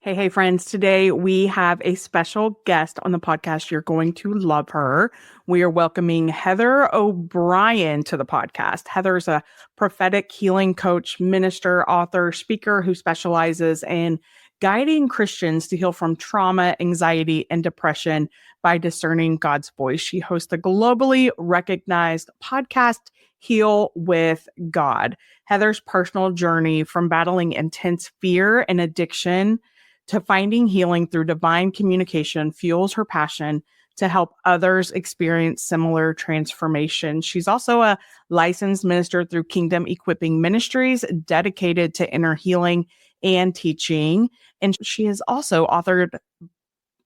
Hey, friends. Today we have a special guest on the podcast. You're going to love her. We are welcoming Heather O'Brien to the podcast. Heather's a prophetic healing coach, minister, author, speaker who specializes in guiding Christians to heal from trauma, anxiety, and depression by discerning God's voice. She hosts a globally recognized podcast, Heal with God. Heather's personal journey from battling intense fear and addiction to finding healing through divine communication fuels her passion to help others experience similar transformation. She's also a licensed minister through Kingdom Equipping Ministries, dedicated to inner healing and teaching. And she has also authored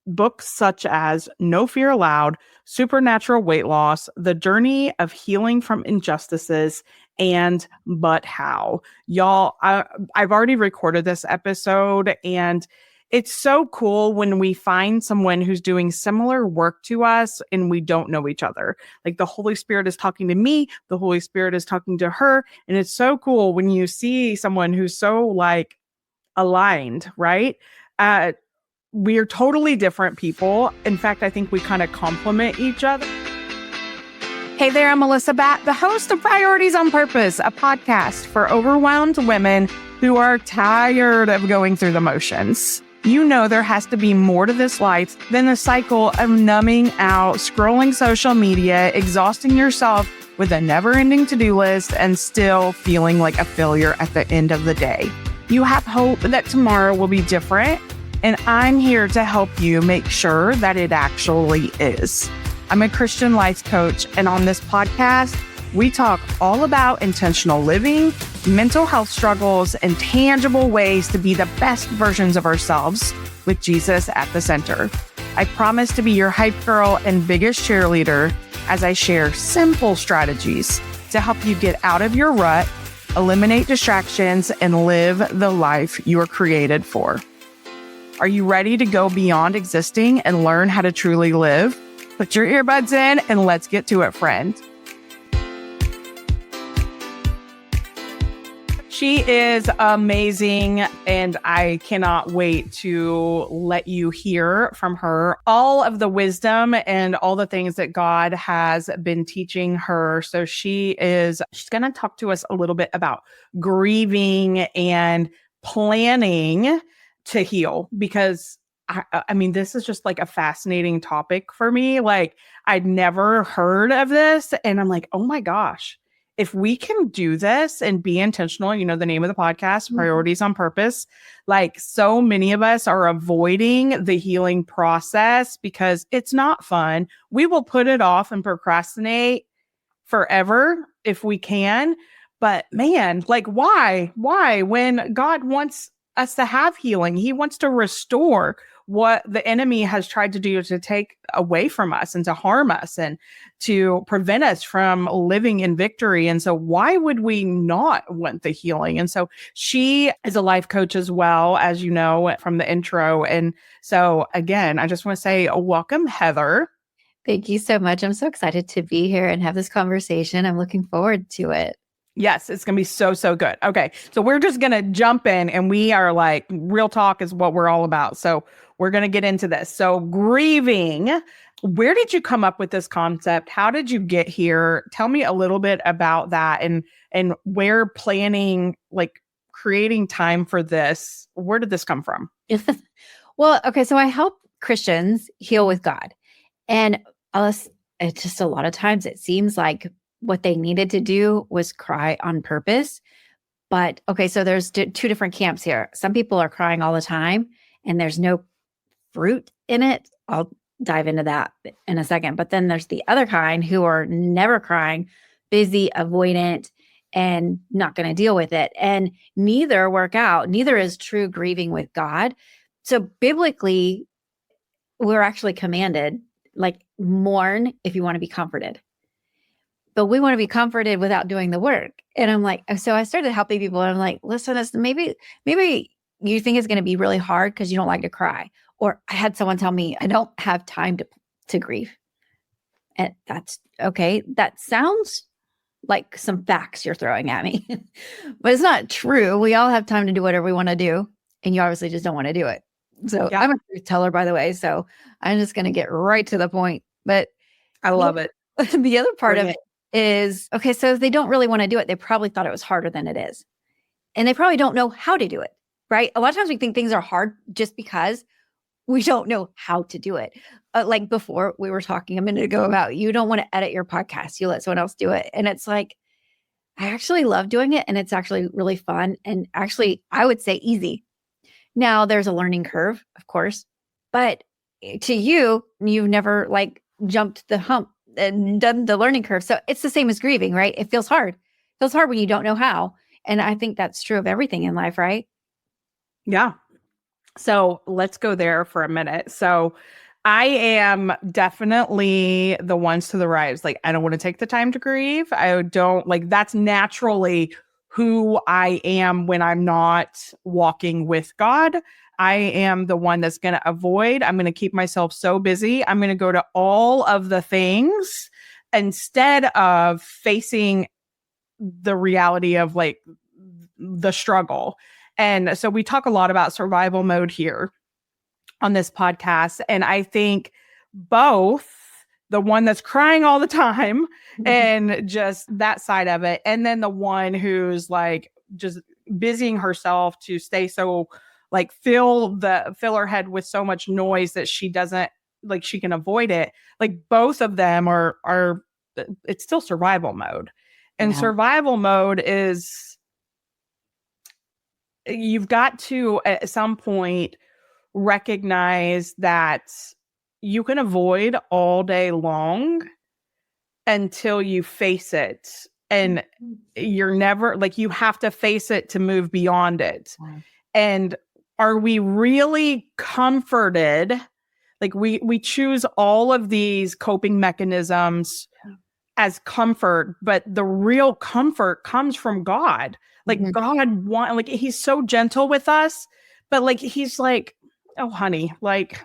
books such as No Fear Allowed, Supernatural Weight Loss, The Journey of Healing from Injustices, and But How. Y'all, I've already recorded this episode, and it's so cool when we find someone who's doing similar work to us and we don't know each other. Like the Holy Spirit is talking to me, the Holy Spirit is talking to her. And it's so cool when you see someone who's so like aligned, right? We are totally different people. In fact, I think we kind of complement each other. Hey there, I'm Melissa Batt, the host of Priorities on Purpose, a podcast for overwhelmed women who are tired of going through the motions. You know there has to be more to this life than the cycle of numbing out, scrolling social media, exhausting yourself with a never-ending to-do list, and still feeling like a failure at the end of the day. You have hope that tomorrow will be different, and I'm here to help you make sure that it actually is. I'm a Christian life coach, and on this podcast, we talk all about intentional living, mental health struggles, and tangible ways to be the best versions of ourselves with Jesus at the center. I promise to be your hype girl and biggest cheerleader as I share simple strategies to help you get out of your rut, eliminate distractions, and live the life you were created for. Are you ready to go beyond existing and learn how to truly live? Put your earbuds in and let's get to it, friend. She is amazing, and I cannot wait to let you hear from her all of the wisdom and all the things that God has been teaching her. So she's going to talk to us a little bit about grieving and planning to heal, because I mean, this is just like a fascinating topic for me. Like, I'd never heard of this, and I'm like, oh my gosh. If we can do this and be intentional, you know, the name of the podcast, Priorities on Purpose, like so many of us are avoiding the healing process because it's not fun. We will put it off and procrastinate forever if we can. But man, like why? When God wants us to have healing, he wants to restore what the enemy has tried to do to take away from us and to harm us and to prevent us from living in victory. And so why would we not want the healing? And so she is a life coach as well, as you know, from the intro. And so again, I just want to say welcome, Heather. Thank you so much. I'm so excited to be here and have this conversation. I'm looking forward to it. Yes, it's going to be so good. Okay. So we're just going to jump in, and we are like, real talk is what we're all about. So we're going to get into this. So grieving, where did you come up with this concept? How did you get here? Tell me a little bit about that and where planning, like creating time for this, where did this come from? Well, okay. So I help Christians heal with God. And it's just a lot of times it seems like what they needed to do was cry on purpose. But okay, so there's two different camps here. Some people are crying all the time and there's no fruit in it. I'll dive into that in a second. But then there's the other kind who are never crying, busy, avoidant, and not going to deal with it. And neither work out. Neither is true grieving with God. So biblically, we're actually commanded, like, mourn if you want to be comforted. But we want to be comforted without doing the work. And I'm like, so I started helping people. And I'm like, listen, maybe you think it's going to be really hard because you don't like to cry. Or I had someone tell me, I don't have time to grieve. And that's okay. That sounds like some facts you're throwing at me, but it's not true. We all have time to do whatever we want to do. And you obviously just don't want to do it. So Yeah. I'm a truth teller, by the way. So I'm just going to get right to the point. But I love it. the other part Bring of it. it is, okay, so if they don't really want to do it, they probably thought it was harder than it is. And they probably don't know how to do it, right? A lot of times we think things are hard just because we don't know how to do it. Like before we were talking a minute ago about you don't want to edit your podcast. You let someone else do it. And it's like, I actually love doing it. And it's actually really fun. And actually, I would say easy. Now there's a learning curve, of course, but to you, you've never like jumped the hump and done the learning curve. So it's the same as grieving, right? It feels hard. It feels hard when you don't know how. And I think that's true of everything in life, right? Yeah. So let's go there for a minute. So I am definitely the ones to the right. Like, I don't want to take the time to grieve. I don't like that's naturally who I am when I'm not walking with God. I am the one that's going to avoid. I'm going to keep myself so busy. I'm going to go to all of the things instead of facing the reality of like the struggle. And so we talk a lot about survival mode here on this podcast. And I think both the one that's crying all the time and just that side of it, and then the one who's like just busying herself to stay so like fill her head with so much noise that she doesn't like she can avoid it. Like both of them are it's still survival mode. And Yeah. survival mode is you've got to at some point recognize that you can avoid all day long until you face it. And you're never like, you have to face it to move beyond it. Wow. And are we really comforted? Like we choose all of these coping mechanisms as comfort, but the real comfort comes from God. Like God like he's so gentle with us, but like he's like, oh honey, like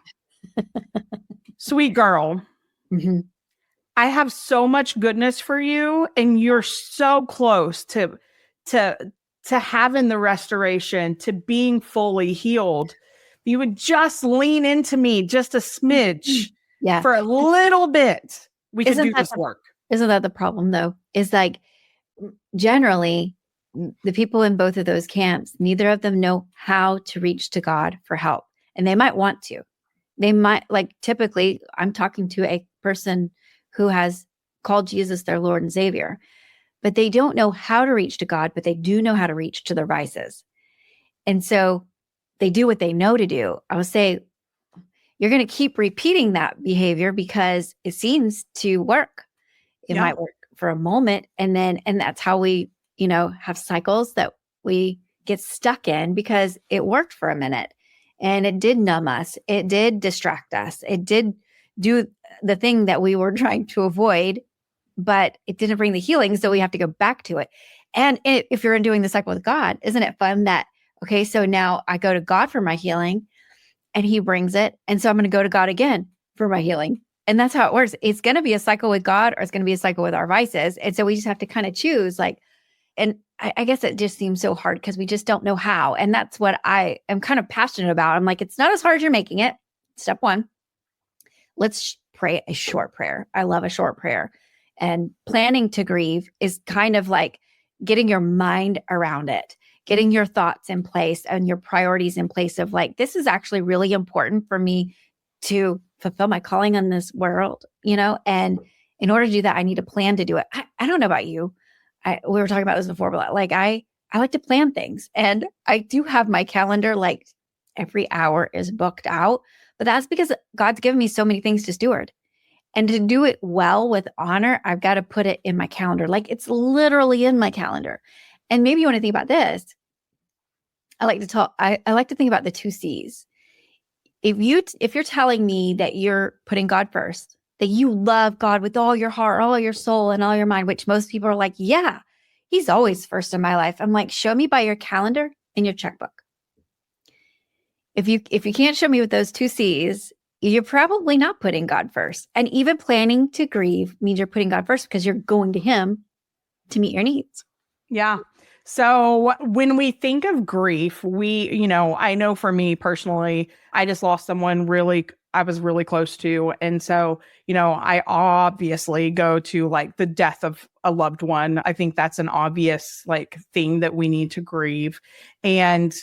sweet girl, I have so much goodness for you and you're so close to having the restoration, to being fully healed. You would just lean into me just a smidge for a little bit. We could do this work. Isn't that the problem though? Is like generally the people in both of those camps, neither of them know how to reach to God for help. And they might want to. They might like typically I'm talking to a person who has called Jesus their Lord and Savior, but they don't know how to reach to God, but they do know how to reach to their vices. And so they do what they know to do. I would say you're going to keep repeating that behavior because it seems to work. It might work for a moment. And that's how we, have cycles that we get stuck in because it worked for a minute and it did numb us. It did distract us. It did do the thing that we were trying to avoid, but it didn't bring the healing. So we have to go back to it. And if you're doing the cycle with God, isn't it fun that, okay, so now I go to God for my healing and he brings it. And so I'm going to go to God again for my healing. And that's how it works. It's going to be a cycle with God or it's going to be a cycle with our vices. And so we just have to kind of choose like, and I guess it just seems so hard because we just don't know how. And that's what I am kind of passionate about. I'm like, it's not as hard as you're making it. Step one, let's pray a short prayer. I love a short prayer. And planning to grieve is kind of like getting your mind around it, getting your thoughts in place and your priorities in place of like, this is actually really important for me to fulfill my calling on this world, and in order to do that, I need a plan to do it. I don't know about you. We were talking about this before, but like, I like to plan things and I do have my calendar, like every hour is booked out, but that's because God's given me so many things to steward. And to do it well with honor, I've got to put it in my calendar. Like it's literally in my calendar. And maybe you want to think about this. I like to think about the 2 C's. If you're telling me that you're putting God first, that you love God with all your heart, all your soul, and all your mind, which most people are like, yeah, he's always first in my life. I'm like, show me by your calendar and your checkbook. If you can't show me with those 2 C's, you're probably not putting God first. And even planning to grieve means you're putting God first because you're going to him to meet your needs. Yeah. So when we think of grief, I know for me personally, I just lost someone I was really close to. And so, I obviously go to like the death of a loved one. I think that's an obvious like thing that we need to grieve. And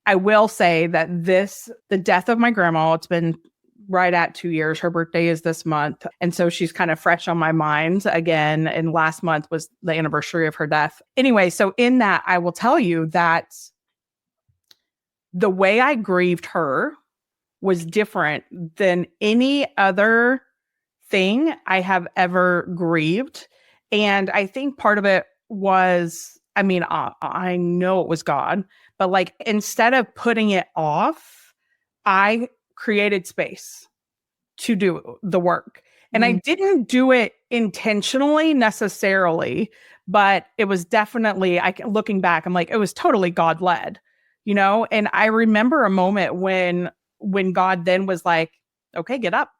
I will say that the death of my grandma, it's been right at 2 years. Her birthday is this month. And so she's kind of fresh on my mind again. And last month was the anniversary of her death. Anyway, so in that, I will tell you that the way I grieved her was different than any other thing I have ever grieved. And I think part of it was, I know it was God, but like instead of putting it off, I created space to do the work. And I didn't do it intentionally necessarily, but it was definitely, looking back, I'm like, it was totally God led, And I remember a moment when God then was like, okay, get up.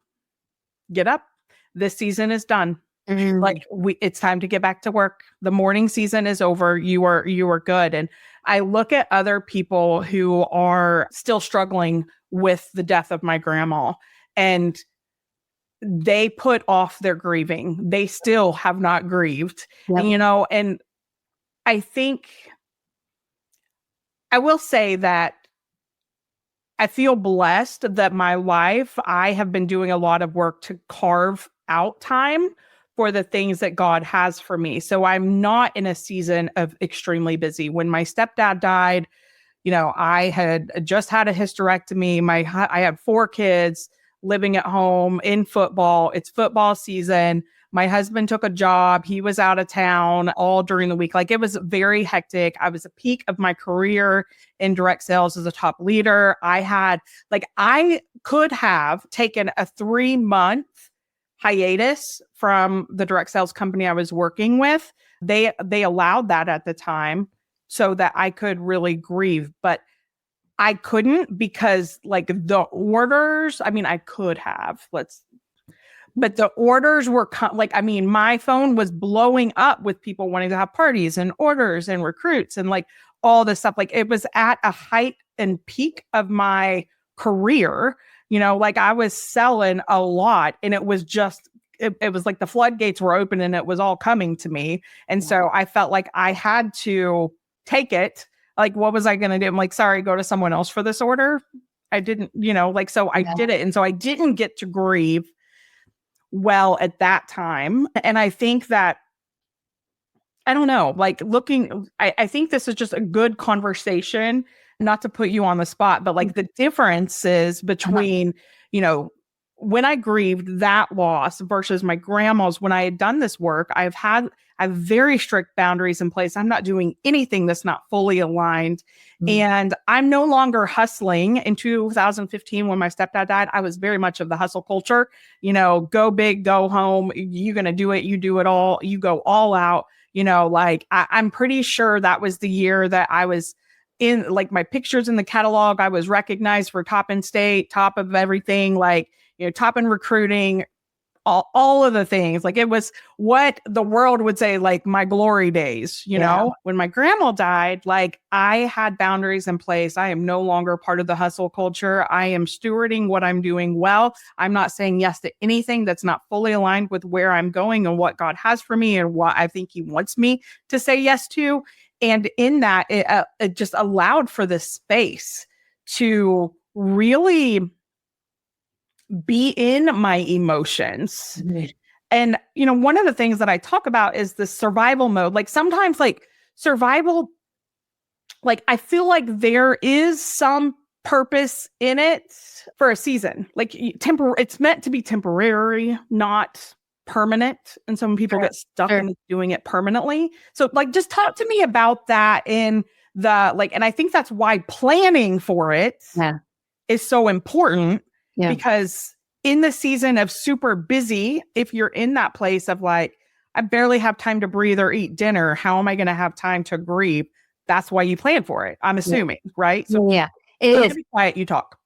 This season is done. Like it's time to get back to work. The mourning season is over. You are good. And I look at other people who are still struggling with the death of my grandma, and they put off their grieving. They still have not grieved. Yep. And I think I will say that I feel blessed that my life, I have been doing a lot of work to carve out time for the things that God has for me. So I'm not in a season of extremely busy. When my stepdad died, I had just had a hysterectomy. I had 4 kids living at home in football. It's football season. My husband took a job. He was out of town all during the week. Like it was very hectic. I was at the peak of my career in direct sales as a top leader. I could have taken a 3-month hiatus from the direct sales company I was working with. They allowed that at the time so that I could really grieve, but I couldn't because like the orders, I could have, but the orders were my phone was blowing up with people wanting to have parties and orders and recruits and like all this stuff. Like it was at a height and peak of my career, like I was selling a lot, and it was just, it was like the floodgates were open and it was all coming to me. And so I felt like I had to take it. Like, what was I going to do? I'm like, sorry, go to someone else for this order. I didn't, so I did it. And so I didn't get to grieve well at that time. And I think that, I don't know, like I think this is just a good conversation, not to put you on the spot, but like the differences between, when I grieved that loss versus my grandma's. When I had done this work, I have very strict boundaries in place. I'm not doing anything that's not fully aligned. And I'm no longer hustling. In 2015, when my stepdad died, I was very much of the hustle culture, go big, go home. You're going to do it. You do it all. You go all out, I'm pretty sure that was the year that I was in like my pictures in the catalog. I was recognized for top in state, top of everything, like, top in recruiting, all of the things. Like it was what the world would say, like my glory days, When my grandma died, like I had boundaries in place. I am no longer part of the hustle culture. I am stewarding what I'm doing well. I'm not saying yes to anything that's not fully aligned with where I'm going and what God has for me and what I think he wants me to say yes to. And in that, it just allowed for this space to really be in my emotions. And, one of the things that I talk about is the survival mode. Like sometimes like survival, like I feel like there is some purpose in it for a season. Like it's meant to be temporary, not permanent. And some people get stuck in doing it permanently. So like, just talk to me about that and I think that's why planning for it is so important. Yeah. Because in the season of super busy, if you're in that place of like, I barely have time to breathe or eat dinner, how am I going to have time to grieve? That's why you plan for it, I'm assuming, right? So yeah, it is. Be quiet, you talk.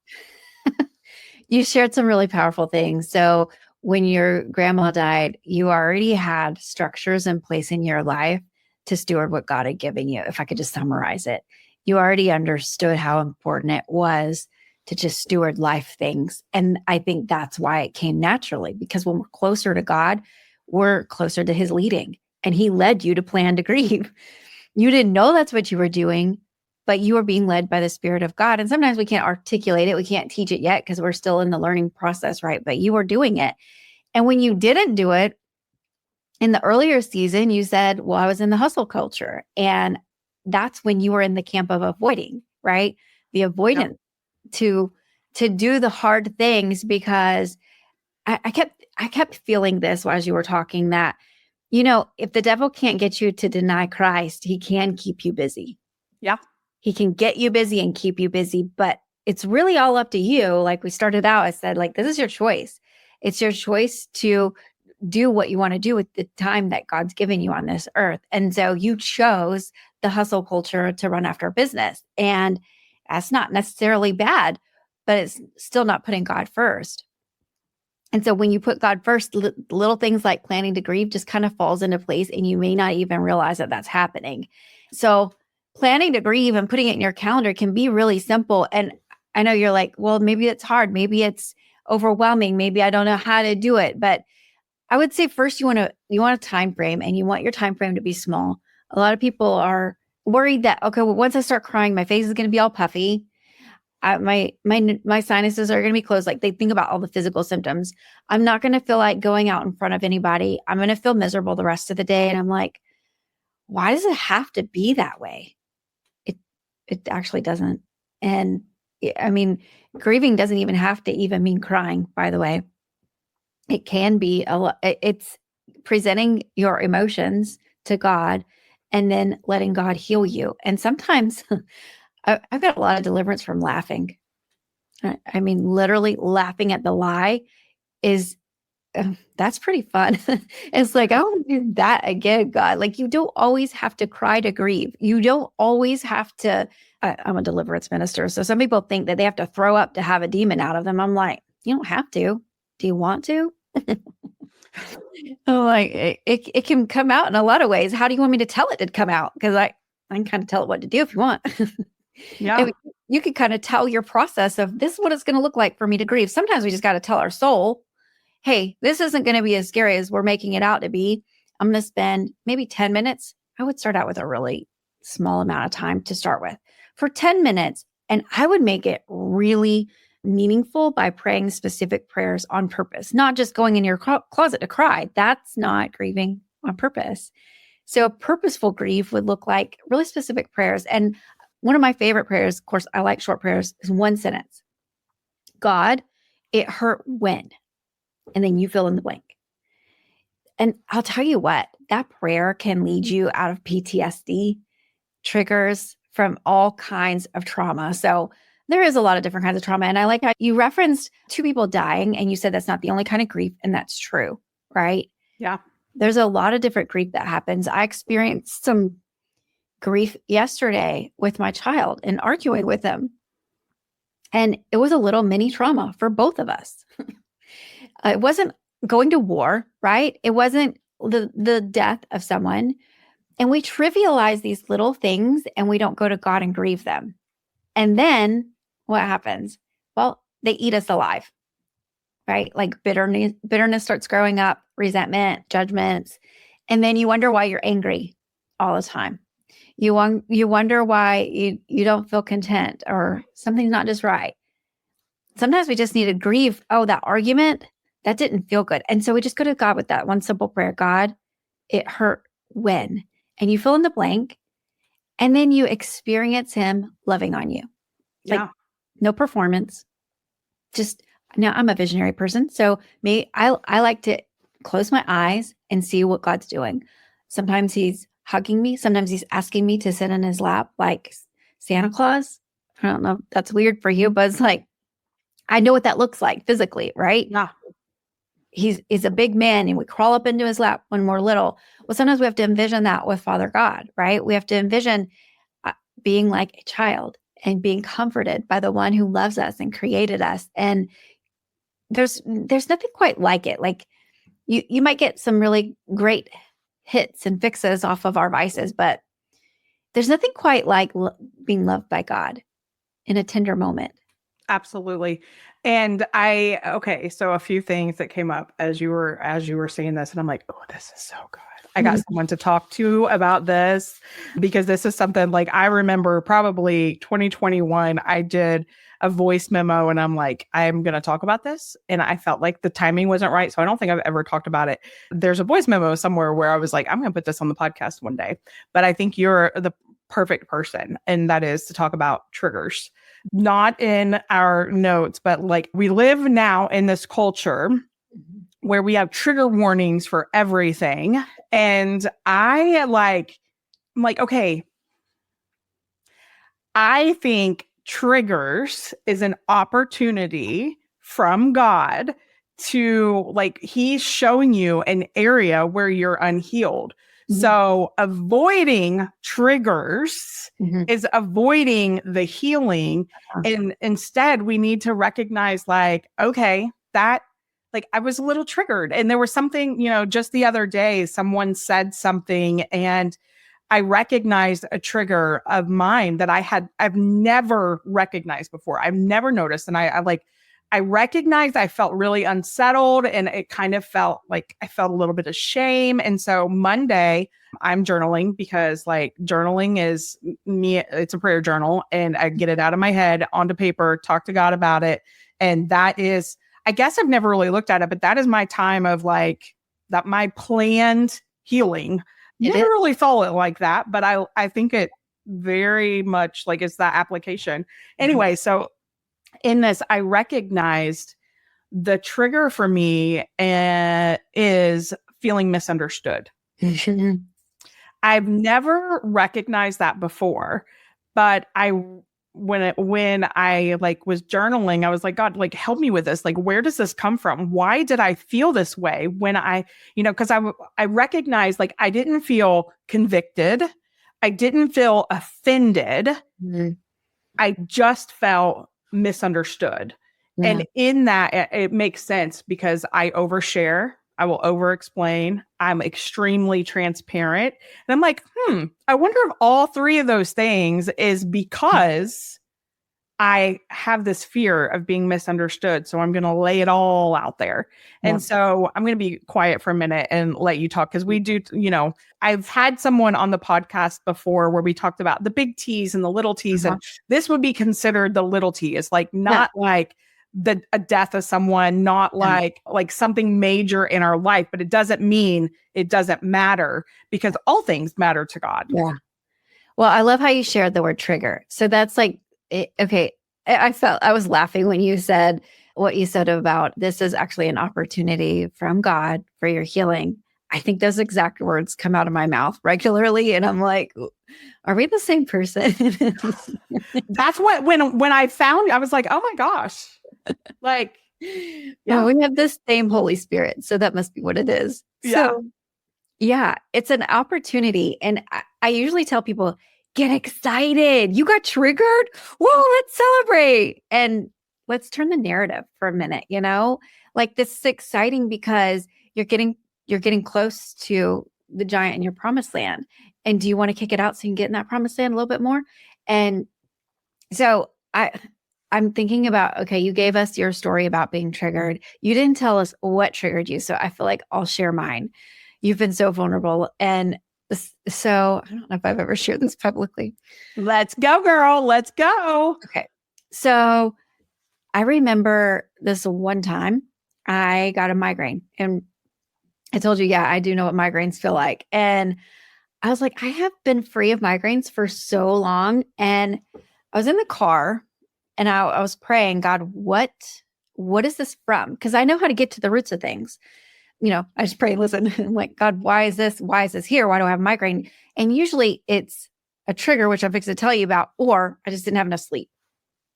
You shared some really powerful things. So when your grandma died, you already had structures in place in your life to steward what God had given you. If I could just summarize it, you already understood how important it was to just steward life things. And I think that's why it came naturally, because when we're closer to God, we're closer to his leading, and he led you to plan to grieve. You didn't know that's what you were doing, but you were being led by the Spirit of God. And sometimes we can't articulate it. We can't teach it yet because we're still in the learning process, right? But you were doing it. And when you didn't do it in the earlier season, you said, well, I was in the hustle culture. And that's when you were in the camp of avoiding, right? The avoidance to do the hard things, because I kept feeling this as you were talking, that, if the devil can't get you to deny Christ, he can keep you busy. Yeah. He can get you busy and keep you busy, but it's really all up to you. Like we started out, I said, like, this is your choice. It's your choice to do what you want to do with the time that God's given you on this earth. And so you chose the hustle culture to run after business. And that's not necessarily bad, but it's still not putting God first. And so when you put God first, little things like planning to grieve just kind of falls into place, and you may not even realize that that's happening. So planning to grieve and putting it in your calendar can be really simple. And I know you're like, well, maybe it's hard. Maybe it's overwhelming. Maybe I don't know how to do it. But I would say first you want a time frame, and you want your time frame to be small. A lot of people are worried that, okay, well, once I start crying, my face is going to be all puffy. My sinuses are going to be closed. Like, they think about all the physical symptoms. I'm not going to feel like going out in front of anybody. I'm going to feel miserable the rest of the day. And I'm like, why does it have to be that way? It actually doesn't. And I mean, grieving doesn't even have to even mean crying, by the way. It can be it's presenting your emotions to God and then letting God heal you. And sometimes I've got a lot of deliverance from laughing. I mean, literally laughing at the lie is, that's pretty fun. It's like, I want to do that again, God. Like, you don't always have to cry to grieve. You don't always have to, I'm a deliverance minister. So some people think that they have to throw up to have a demon out of them. I'm like, you don't have to. Do you want to? I'm like, it can come out in a lot of ways. How do you want me to tell it to come out? Because I can kind of tell it what to do if you want. Yeah. You could kind of tell your process of, this is what it's going to look like for me to grieve. Sometimes we just got to tell our soul, hey, this isn't going to be as scary as we're making it out to be. I'm going to spend maybe 10 minutes. I would start out with a really small amount of time to start with, for 10 minutes. And I would make it really meaningful by praying specific prayers on purpose, not just going in your closet to cry. That's not grieving on purpose. So a purposeful grief would look like really specific prayers. And one of my favorite prayers, of course, I like short prayers, is one sentence. God, it hurt when, and then you fill in the blank. And I'll tell you what, that prayer can lead you out of PTSD, triggers from all kinds of trauma. So there is a lot of different kinds of trauma. And I like how you referenced 2 people dying, and you said that's not the only kind of grief. And that's true, right? Yeah. There's a lot of different grief that happens. I experienced some grief yesterday with my child and arguing with him. And it was a little mini trauma for both of us. It wasn't going to war, right? It wasn't the death of someone. And we trivialize these little things, and we don't go to God and grieve them. And then what happens? Well, they eat us alive, right? Like bitterness starts growing up, resentment, judgments. And then you wonder why you're angry all the time. You wonder why you don't feel content, or something's not just right. Sometimes we just need to grieve. Oh, that argument, that didn't feel good. And so we just go to God with that one simple prayer. God, it hurt when, and you fill in the blank, and then you experience him loving on you. Yeah. Like, no performance. Just, now I'm a visionary person. So I like to close my eyes and see what God's doing. Sometimes he's hugging me. Sometimes he's asking me to sit in his lap like Santa Claus. I don't know if that's weird for you, but it's like, I know what that looks like physically, right? Yeah. He's a big man, and we crawl up into his lap when we're little. Well, sometimes we have to envision that with Father God, right? We have to envision being like a child and being comforted by the one who loves us and created us. And there's nothing quite like it. Like, you might get some really great hits and fixes off of our vices, but there's nothing quite like being loved by God in a tender moment. Absolutely. And so a few things that came up as you were saying this, and I'm like, oh, this is so good. I got someone to talk to about this, because this is something like I remember probably 2021, I did a voice memo and I'm like, I'm going to talk about this. And I felt like the timing wasn't right. So I don't think I've ever talked about it. There's a voice memo somewhere where I was like, I'm going to put this on the podcast one day, but I think you're the perfect person. And that is to talk about triggers, not in our notes, but like we live now in this culture where we have trigger warnings for everything. And I'm like, okay, I think triggers is an opportunity from God to, like, he's showing you an area where you're unhealed. So avoiding triggers is avoiding the healing. And instead we need to recognize, like, okay, that, like, I was a little triggered. And there was something, just the other day, someone said something and I recognized a trigger of mine that I've never recognized before. I've never noticed. And I recognized I felt really unsettled, and it kind of felt like I felt a little bit of shame. And so Monday I'm journaling, because like journaling is me. It's a prayer journal, and I get it out of my head onto paper, talk to God about it. And that is, I guess I've never really looked at it, but that is my time of like that, my planned healing. Never really thought it like that, but I think it very much like it's that application. Anyway, so in this, I recognized the trigger for me is feeling misunderstood. I've never recognized that before, but when I like was journaling, I was like, God, like, help me with this. Like, where does this come from? Why did I feel this way when because I recognized, like, I didn't feel convicted. I didn't feel offended. I just felt misunderstood. Yeah. And in that, it makes sense because I overshare. I will over-explain. I'm extremely transparent. And I'm like, I wonder if all three of those things is because I have this fear of being misunderstood. So I'm going to lay it all out there. Yeah. And so I'm going to be quiet for a minute and let you talk, because we do, I've had someone on the podcast before where we talked about the big T's and the little T's. And this would be considered the little T. It's like not like a death of someone, not like something major in our life, but it doesn't mean it doesn't matter, because all things matter to God. Yeah. Well, I love how you shared the word trigger. So that's like, okay. I was laughing when you said what you said about this is actually an opportunity from God for your healing. I think those exact words come out of my mouth regularly. And I'm like, are we the same person? That's what, when I found, I was like, oh my gosh. Like, yeah, we have this same Holy Spirit. So that must be what it is. Yeah. So yeah, it's an opportunity. And I usually tell people, get excited. You got triggered. Whoa, let's celebrate. And let's turn the narrative for a minute, like this is exciting because you're getting close to the giant in your promised land. And do you want to kick it out so you can get in that promised land a little bit more? And so I'm thinking about, okay, you gave us your story about being triggered. You didn't tell us what triggered you. So I feel like I'll share mine. You've been so vulnerable. And so I don't know if I've ever shared this publicly. Let's go, girl. Let's go. Okay. So I remember this one time I got a migraine, and I told you, I do know what migraines feel like. And I was like, I have been free of migraines for so long. And I was in the car and I was praying, God, what is this from? Because I know how to get to the roots of things. I just pray, listen, I'm like, God, why is this here? Why do I have a migraine? And usually it's a trigger, which I'm fixing to tell you about, or I just didn't have enough sleep.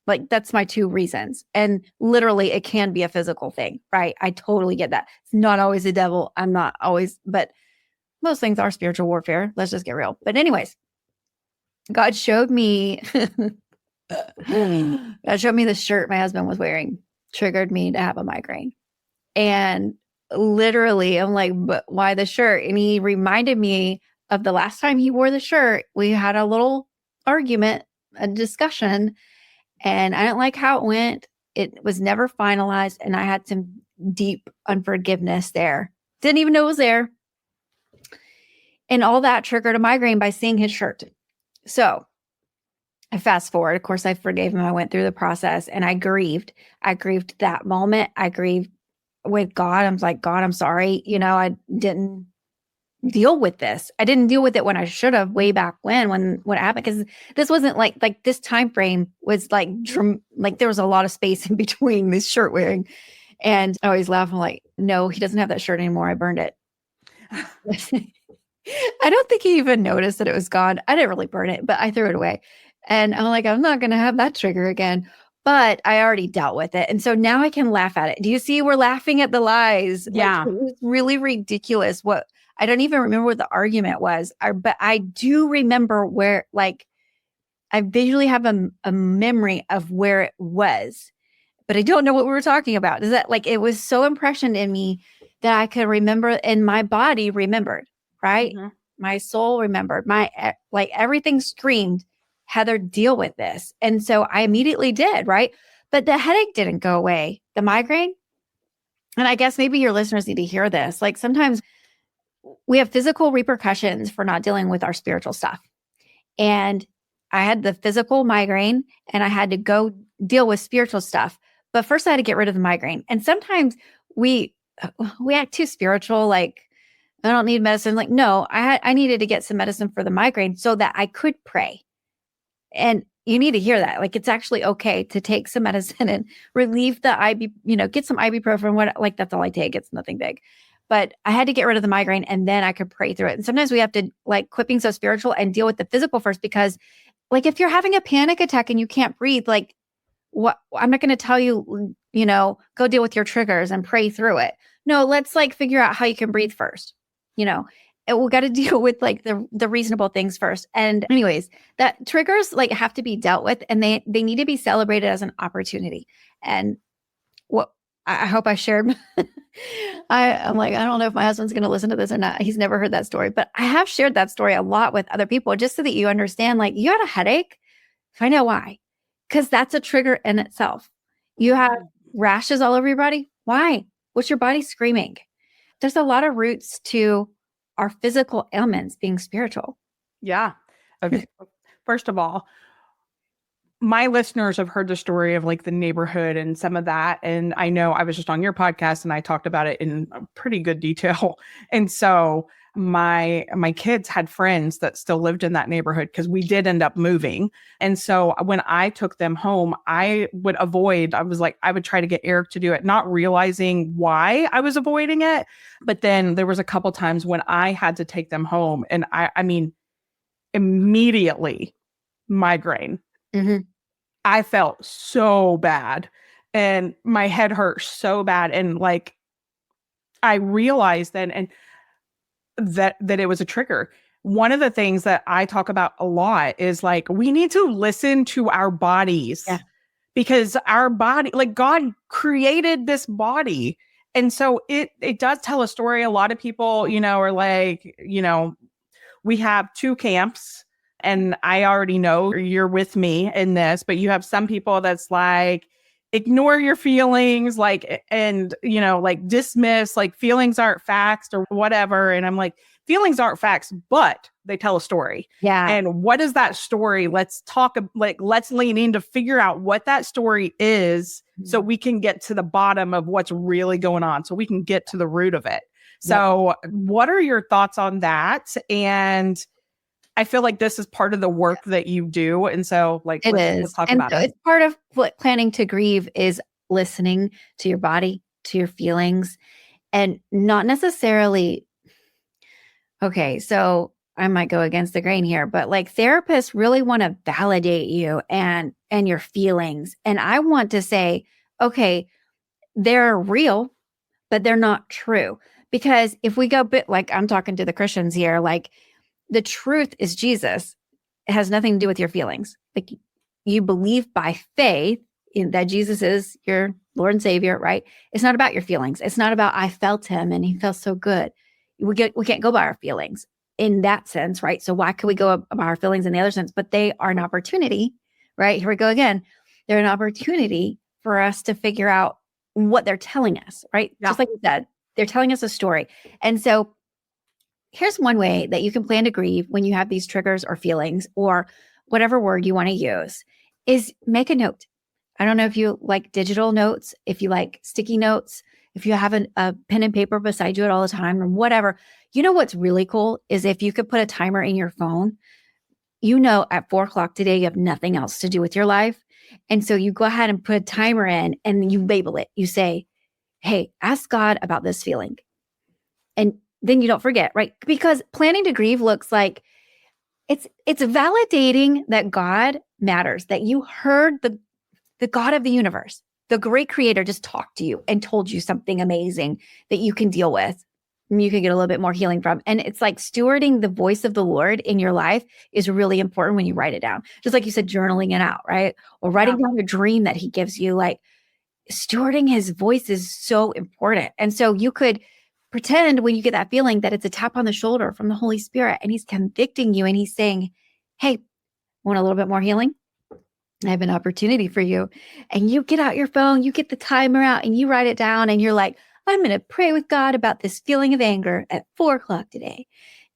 Like, that's my two reasons. And literally it can be a physical thing, right? I totally get that. It's not always the devil. I'm not always, but most things are spiritual warfare. Let's just get real. But anyways, God showed me, the shirt my husband was wearing, triggered me to have a migraine. And literally, I'm like, but why the shirt? And he reminded me of the last time he wore the shirt. We had a little argument, a discussion, and I didn't like how it went. It was never finalized. And I had some deep unforgiveness there. Didn't even know it was there. And all that triggered a migraine by seeing his shirt. So I fast forward. Of course, I forgave him. I went through the process and I grieved. I grieved that moment. I grieved with God. I'm like, God, I'm sorry. I didn't deal with this. I didn't deal with it when I should have way back when it happened. Because this wasn't like this time frame was like there was a lot of space in between this shirt wearing. And I always laugh. I'm like, no, he doesn't have that shirt anymore. I burned it. I don't think he even noticed that it was gone. I didn't really burn it, but I threw it away. And I'm like, I'm not going to have that trigger again. But I already dealt with it. And so now I can laugh at it. Do you see? We're laughing at the lies. Yeah. It was really ridiculous. I don't even remember what the argument was, but I do remember where, I visually have a memory of where it was, but I don't know what we were talking about. Is that it was so impressioned in me that I could remember, and my body remembered, right? Mm-hmm. My soul remembered, everything screamed, Heather, deal with this. And so I immediately did, right? But the headache didn't go away. The migraine, and I guess maybe your listeners need to hear this. Sometimes we have physical repercussions for not dealing with our spiritual stuff. And I had the physical migraine and I had to go deal with spiritual stuff. But first I had to get rid of the migraine. And sometimes we act too spiritual. I don't need medicine. No, I needed to get some medicine for the migraine so that I could pray. And you need to hear that. It's actually okay to take some medicine and relieve the get some ibuprofen. That's all I take. It's nothing big. But I had to get rid of the migraine and then I could pray through it. And sometimes we have to quit being so spiritual and deal with the physical first, because if you're having a panic attack and you can't breathe, what I'm not going to tell you, go deal with your triggers and pray through it. No, let's figure out how you can breathe first. We got to deal with the reasonable things first. And anyways, that triggers have to be dealt with, and they need to be celebrated as an opportunity. And what I hope I shared. I'm I don't know if my husband's going to listen to this or not. He's never heard that story, but I have shared that story a lot with other people just so that you understand, you had a headache, find out why. Because that's a trigger in itself. You have rashes all over your body. Why? What's your body screaming? There's a lot of roots to our physical ailments being spiritual. Yeah. Okay. First of all, my listeners have heard the story of the neighborhood and some of that. And I know I was just on your podcast and I talked about it in pretty good detail. And so my kids had friends that still lived in that neighborhood because we did end up moving. And so when I took them home, I would try to get Eric to do it, not realizing why I was avoiding it. But then there was a couple times when I had to take them home, and I mean, immediately migraine. Mm-hmm. I felt so bad and my head hurt so bad. And I realized then and that it was a trigger. One of the things that I talk about a lot is we need to listen to our bodies. Yeah. Because our body, God created this body. And so it does tell a story. A lot of people, are we have two camps. And I already know you're with me in this, but you have some people that's ignore your feelings, and, dismiss, feelings aren't facts or whatever. And I'm feelings aren't facts, but they tell a story. Yeah. And what is that story? Let's talk, let's lean in to figure out what that story is, so we can get to the bottom of what's really going on, so we can get to the root of it. So what are your thoughts on that? And I feel this is part of the work that you do. And so let's talk about it. It's part of planning to grieve is listening to your body, to your feelings, and not necessarily, okay, so I might go against the grain here, but therapists really want to validate you and your feelings. And I want to say, okay, they're real, but they're not true. Because if we go I'm talking to the Christians here, the truth is Jesus. It has nothing to do with your feelings. You believe by faith in that Jesus is your Lord and Savior, right? It's not about your feelings. It's not about, I felt him and he felt so good. We can't go by our feelings in that sense, right? So why could we go about our feelings in the other sense? But they are an opportunity, right? Here we go again. They're an opportunity for us to figure out what they're telling us, right? Yeah. Just like you said, they're telling us a story. And so here's one way that you can plan to grieve when you have these triggers or feelings or whatever word you want to use is make a note. I don't know if you like digital notes, if you like sticky notes, if you have a pen and paper beside you at all the time or whatever. You know what's really cool is if you could put a timer in your phone, at 4:00 today, you have nothing else to do with your life. And so you go ahead and put a timer in and you label it. You say, hey, ask God about this feeling. And then you don't forget, right? Because planning to grieve looks like it's validating that God matters, that you heard the God of the universe, the great creator just talked to you and told you something amazing that you can deal with and you can get a little bit more healing from. And it's like stewarding the voice of the Lord in your life is really important when you write it down. Just like you said, journaling it out, right? Or writing down the dream that he gives you, like stewarding his voice is so important. And so you could pretend when you get that feeling that it's a tap on the shoulder from the Holy Spirit and he's convicting you and he's saying, hey, want a little bit more healing? I have an opportunity for you. And you get out your phone, you get the timer out and you write it down and you're like, I'm going to pray with God about this feeling of anger at 4:00 today.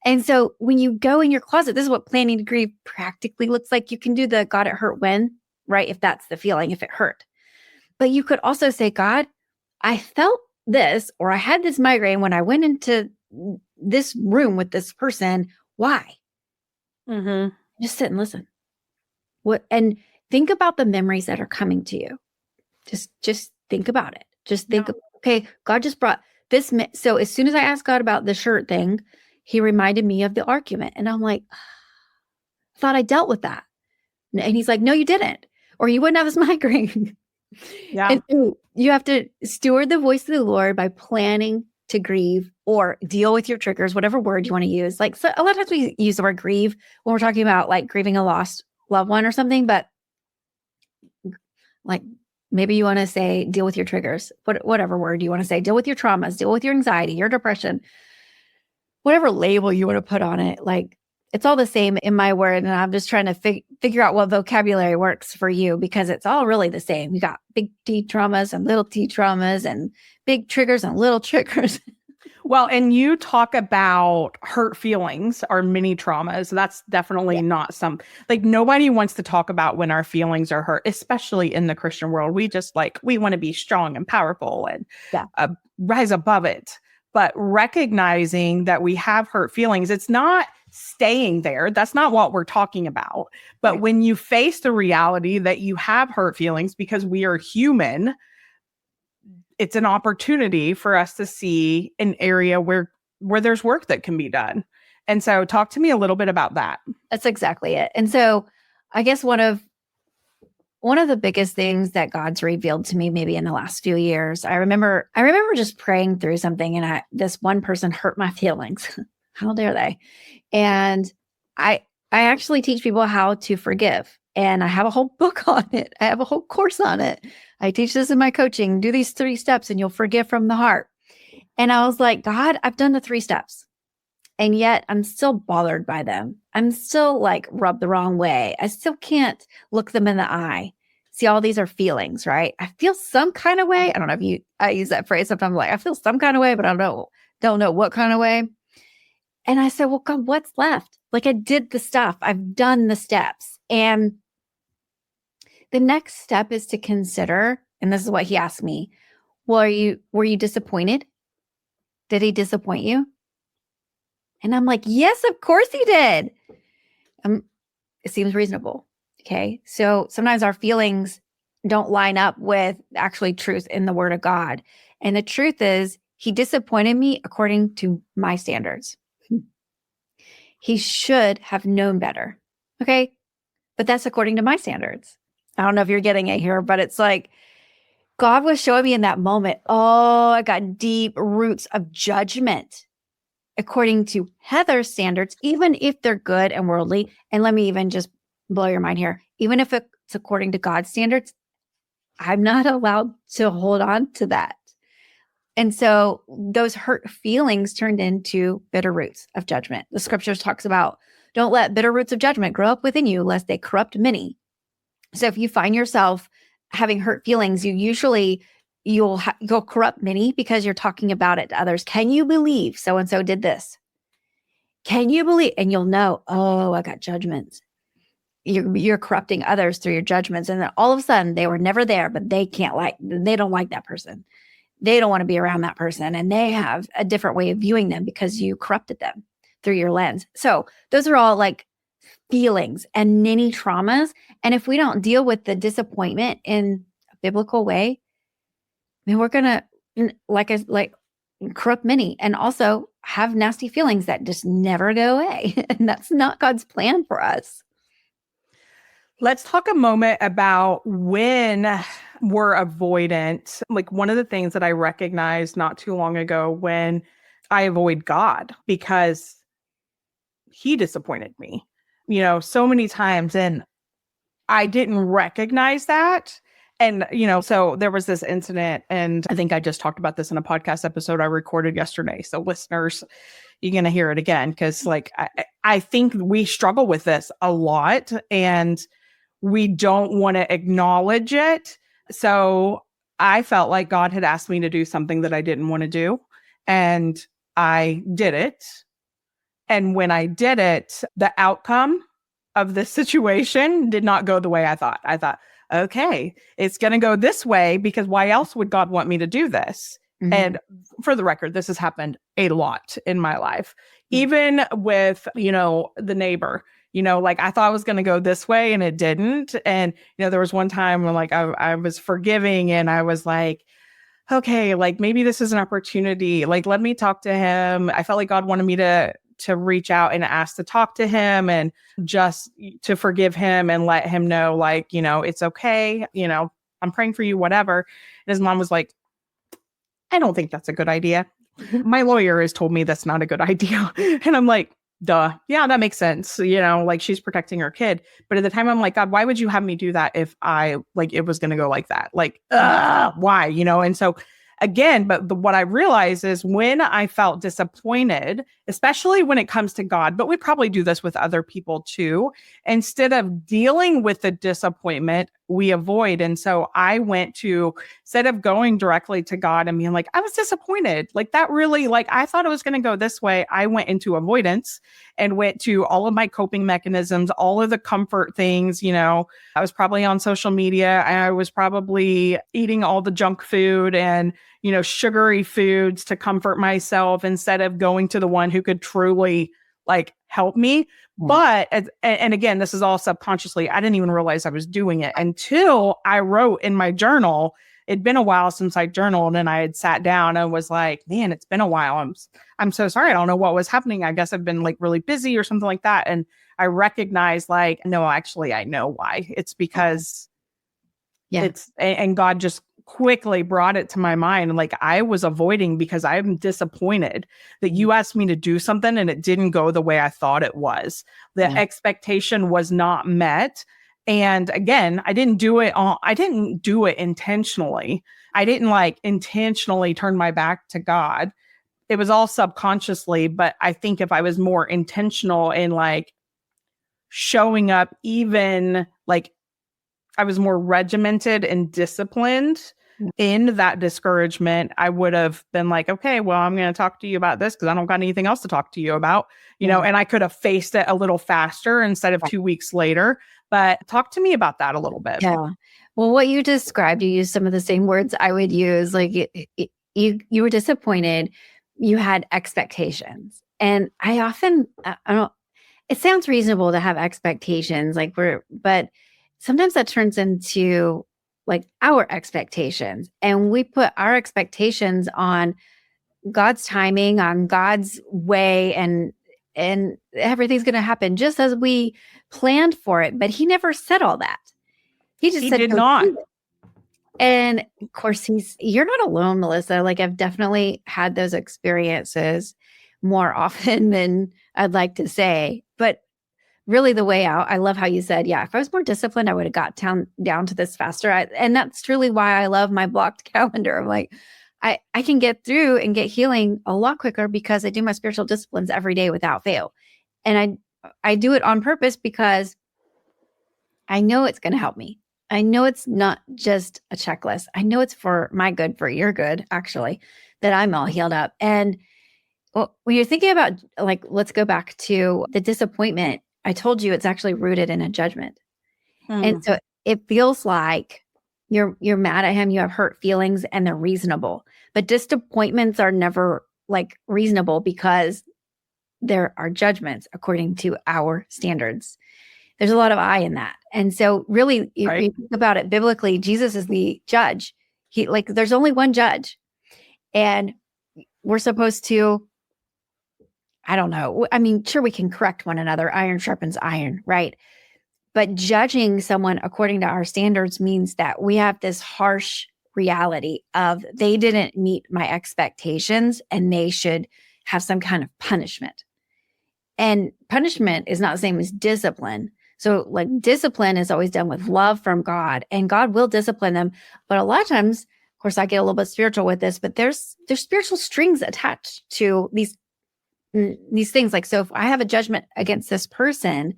And so when you go in your closet, this is what planning to grieve practically looks like. You can do the God, it hurt when, right? If that's the feeling, if it hurt. But you could also say, God, I felt this, or I had this migraine when I went into this room with this person. Why? Mm-hmm. Just sit and listen. And think about the memories that are coming to you. Just think about it. Just think, okay, God just brought this. So as soon as I asked God about the shirt thing, he reminded me of the argument. And I'm like, I thought I dealt with that. And he's like, no, you didn't. Or you wouldn't have this migraine. Yeah. And so you have to steward the voice of the Lord by planning to grieve or deal with your triggers, whatever word you want to use. Like, so a lot of times we use the word grieve when we're talking about like grieving a lost loved one or something, but like maybe you want to say deal with your triggers, whatever word you want to say, deal with your traumas, deal with your anxiety, your depression, whatever label you want to put on it. Like it's all the same in my word. And I'm just trying to figure out what vocabulary works for you because it's all really the same. You got big T traumas and little T traumas and big triggers and little triggers. Well, and you talk about hurt feelings or mini traumas. That's definitely not like nobody wants to talk about when our feelings are hurt, especially in the Christian world. We want to be strong and powerful and rise above it. But recognizing that we have hurt feelings, it's not staying there. That's not what we're talking about. But when you face the reality that you have hurt feelings because we are human, it's an opportunity for us to see an area where there's work that can be done. And so talk to me a little bit about that. That's exactly it. And so I guess one of the biggest things that God's revealed to me maybe in the last few years, I remember just praying through something and this one person hurt my feelings. How dare they? And I actually teach people how to forgive. And I have a whole book on it. I have a whole course on it. I teach this in my coaching. Do these 3 steps and you'll forgive from the heart. And I was like, God, I've done the 3 steps. And yet I'm still bothered by them. I'm still like rubbed the wrong way. I still can't look them in the eye. See, all these are feelings, right? I feel some kind of way. I don't know if I use that phrase sometimes, like I feel some kind of way, but I don't know what kind of way. And I said, well, God, what's left? Like I did the stuff. I've done the steps. And the next step is to consider, and this is what he asked me, were you disappointed? Did he disappoint you? And I'm like, yes, of course he did. It seems reasonable. Okay. So sometimes our feelings don't line up with actually truth in the word of God. And the truth is he disappointed me according to my standards. He should have known better. Okay. But that's according to my standards. I don't know if you're getting it here, but it's like God was showing me in that moment, I got deep roots of judgment according to Heather's standards, even if they're good and worldly. And let me even just blow your mind here. Even if it's according to God's standards, I'm not allowed to hold on to that. And so those hurt feelings turned into bitter roots of judgment. The scriptures talks about, don't let bitter roots of judgment grow up within you, lest they corrupt many. So if you find yourself having hurt feelings, you'll corrupt many because you're talking about it to others. Can you believe so-and-so did this? Can you believe? And you'll know, oh, I got judgments. You're corrupting others through your judgments. And then all of a sudden they were never there, but they don't like that person. They don't want to be around that person. And they have a different way of viewing them because you corrupted them through your lens. So those are all like feelings and many traumas. And if we don't deal with the disappointment in a biblical way, then we're going to like corrupt many and also have nasty feelings that just never go away. And that's not God's plan for us. Let's talk a moment about when we're avoidant. Like one of the things that I recognized not too long ago when I avoid God because he disappointed me, so many times. And I didn't recognize that. And, so there was this incident, and I think I just talked about this in a podcast episode I recorded yesterday. So listeners, you're going to hear it again because I think we struggle with this a lot and we don't want to acknowledge it. So I felt like God had asked me to do something that I didn't want to do. And I did it. And when I did it, the outcome of the situation did not go the way I thought. I thought, okay, it's going to go this way because why else would God want me to do this? Mm-hmm. And for the record, this has happened a lot in my life, even with, the neighbor. I thought I was going to go this way and it didn't. And, there was one time when I was forgiving and I was like, okay, maybe this is an opportunity. Let me talk to him. I felt like God wanted me to reach out and ask to talk to him and just to forgive him and let him know, it's okay. I'm praying for you, whatever. And his mom was like, I don't think that's a good idea. My lawyer has told me that's not a good idea. And I'm like, duh. Yeah, that makes sense. She's protecting her kid. But at the time I'm like, God, why would you have me do that if it was going to go like that? Why, And so again, but what I realized is when I felt disappointed, especially when it comes to God, but we probably do this with other people too, instead of dealing with the disappointment, we avoid. And so I went to, instead of going directly to God and being like, I was disappointed. That really, I thought it was going to go this way. I went into avoidance and went to all of my coping mechanisms, all of the comfort things. I was probably on social media. I was probably eating all the junk food and, sugary foods to comfort myself instead of going to the one who could truly help me. But, and again, this is all subconsciously. I didn't even realize I was doing it until I wrote in my journal. It'd been a while since I journaled and I had sat down and was like, man, it's been a while. I'm so sorry. I don't know what was happening. I guess I've been really busy or something like that. And I recognized no, actually, I know why. It's because and God just quickly brought it to my mind. I was avoiding because I'm disappointed that you asked me to do something and it didn't go the way I thought it was. The expectation was not met. And again, I didn't do it intentionally. I didn't intentionally turn my back to God. It was all subconsciously. But I think if I was more intentional in showing up, even I was more regimented and disciplined in that discouragement, I would have been okay, well, I'm going to talk to you about this because I don't got anything else to talk to you about, and I could have faced it a little faster instead of 2 weeks later. But talk to me about that a little bit. Yeah. Well, what you described, you used some of the same words I would use. You were disappointed. You had expectations. And I often, it sounds reasonable to have expectations but sometimes that turns into our expectations, and we put our expectations on God's timing, on God's way, and everything's going to happen just as we planned for it. But he never said all that. He just said, did not. And of course you're not alone, Melissa. I've definitely had those experiences more often than I'd like to say, but really the way out. I love how you said, yeah, if I was more disciplined, I would have got down to this faster. And that's truly why I love my blocked calendar. I'm like, I can get through and get healing a lot quicker because I do my spiritual disciplines every day without fail. And I do it on purpose because I know it's going to help me. I know it's not just a checklist. I know it's for my good, for your good, actually, that I'm all healed up. And when you're thinking about, like, let's go back to the disappointment. I told you it's actually rooted in a judgment. And so it feels like you're mad at him, you have hurt feelings, and they're reasonable. But disappointments are never like reasonable because there are judgments according to our standards. There's a lot of I in that. And so really, you think about it biblically, Jesus is the judge. There's only one judge. And we're supposed to, I don't know. I mean, sure, we can correct one another. Iron sharpens iron, right? But judging someone according to our standards means that we have this harsh reality of they didn't meet my expectations and they should have some kind of punishment. And punishment is not the same as discipline. So like discipline is always done with love from God, and God will discipline them. But a lot of times, of course, I get a little bit spiritual with this, but there's spiritual strings attached to these things. Like, so if I have a judgment against this person,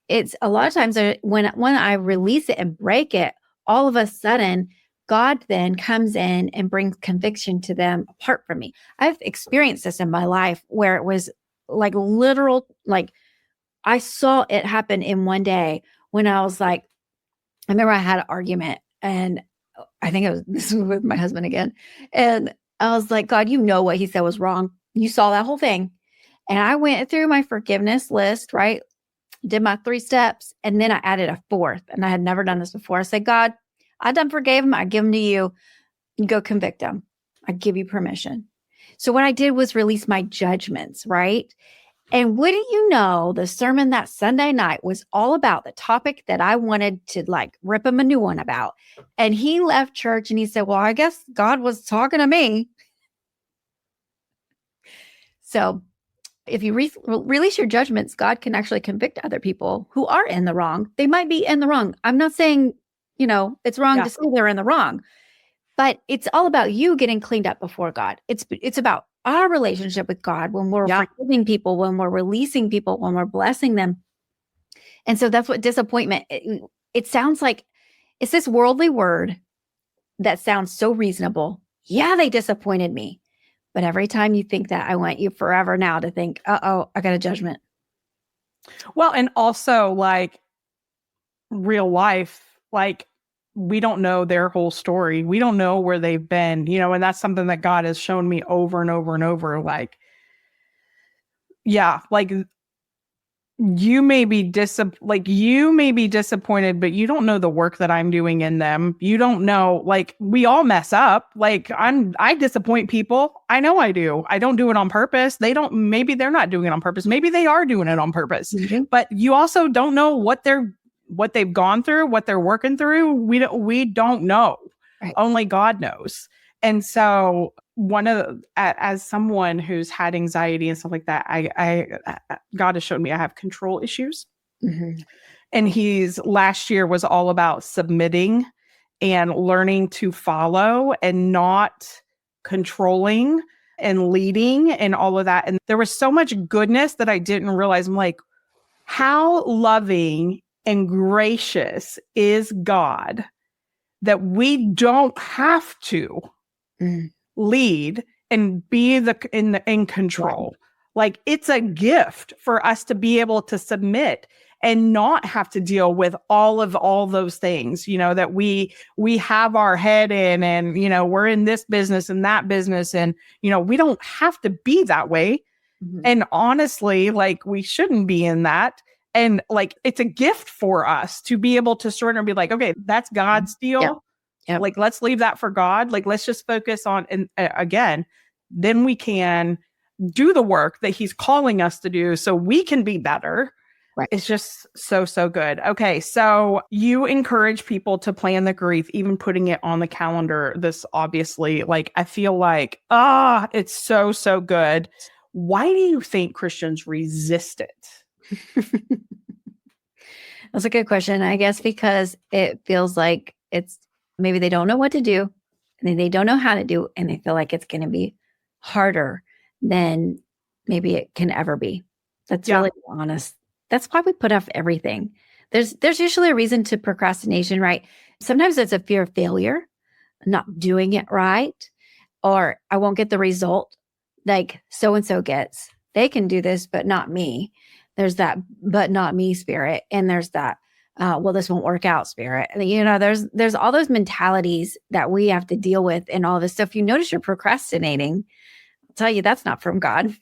it's a lot of times when I release it and break it, all of a sudden, God then comes in and brings conviction to them apart from me. I've experienced this in my life where it was like literal, like I saw it happen in one day when I was like, I remember I had an argument, and I think this was with my husband again. And I was like, God, you know what he said was wrong. You saw that whole thing. And I went through my forgiveness list, right? Did my 3 steps. And then I added a 4th. And I had never done this before. I said, God, I done forgave him. I give him to you. You go convict him. I give you permission. So what I did was release my judgments, right? And wouldn't you know, the sermon that Sunday night was all about the topic that I wanted to like rip him a new one about. And he left church and he said, well, I guess God was talking to me. So if you release your judgments, God can actually convict other people who are in the wrong. They might be in the wrong. I'm not saying, it's wrong to say they're in the wrong, but it's all about you getting cleaned up before God. It's about our relationship with God when we're forgiving people, when we're releasing people, when we're blessing them. And so that's what disappointment, it sounds like. It's this worldly word that sounds so reasonable. Yeah, they disappointed me. But every time you think that, I want you forever now to think, uh-oh, I got a judgment. Well, and also like real life, like we don't know their whole story. We don't know where they've been, and that's something that God has shown me over and over and over. Like, yeah, like you may be disappointed, but you don't know the work that I'm doing in them. You don't know, like we all mess up. Like I disappoint people. I know I do. I don't do it on purpose. Maybe they're not doing it on purpose. Maybe they are doing it on purpose, but you also don't know what they've gone through, what they're working through. We don't know. Right. Only God knows. And so as someone who's had anxiety and stuff like that, God has shown me I have control issues. Mm-hmm. And last year was all about submitting and learning to follow and not controlling and leading and all of that. And there was so much goodness that I didn't realize. I'm like, how loving and gracious is God that we don't have to lead and be in control. Like it's a gift for us to be able to submit and not have to deal with all those things, that we have our head in, and, we're in this business and that business. And, we don't have to be that way. Mm-hmm. And honestly, like we shouldn't be in that. And like, it's a gift for us to be able to surrender and be like, okay, that's God's deal. Yep. Yep. Like, let's leave that for God. Like, let's just focus on, and again, then we can do the work that he's calling us to do so we can be better. Right. It's just so, so good. Okay. So you encourage people to plan the grief, even putting it on the calendar. This obviously, like, I feel like, it's so, so good. Why do you think Christians resist it? That's a good question. I guess because it feels like it's maybe they don't know what to do and they don't know how to do, and they feel like it's going to be harder than maybe it can ever be. That's Yeah. really honest. That's why we put off everything. There's usually a reason to procrastination, right? Sometimes it's a fear of failure, not doing it right, or I won't get the result like so and so gets. They can do this, but not me. There's that but not me spirit, and there's that well, this won't work out spirit. There's all those mentalities that we have to deal with and all this stuff. You notice you're procrastinating, I'll tell you that's not from God.